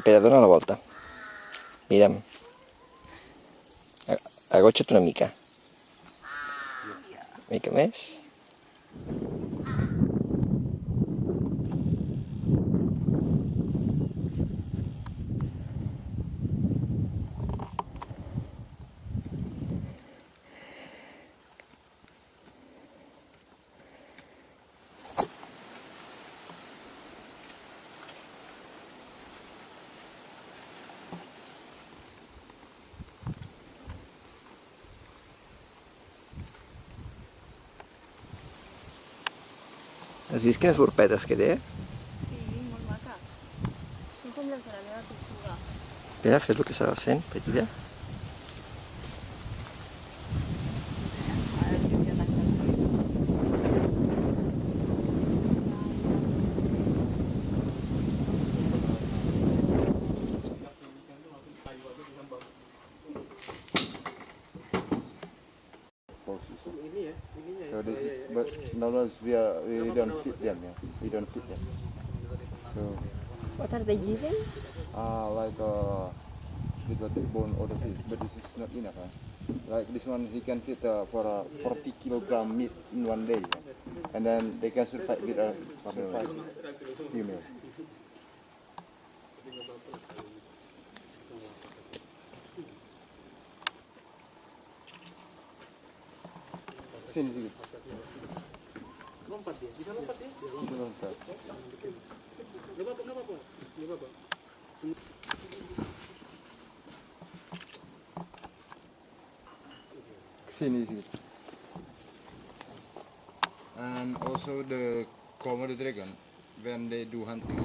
Dona una volta. Mira'm. Agotxa't una mica. Mica més. Has vist quines urpetes que té? Sí, molt maques. Són com les de la meva tortuga. Mira, fes el que estaves fent, petita. So this is, but normally we don't feed them, yeah. We don't feed them. So, What are they using? like we got the bone or the fish, but this is not enough. Like this one, he can feed for 40 kilogram meat in one day, yeah? And then they can survive with a female. Sini sedikit. Lompat dia, bisa lompat dia? Bisa lompat. Nggak apa-apa. Sini sedikit. And also the Komodo dragon, when they do hunting.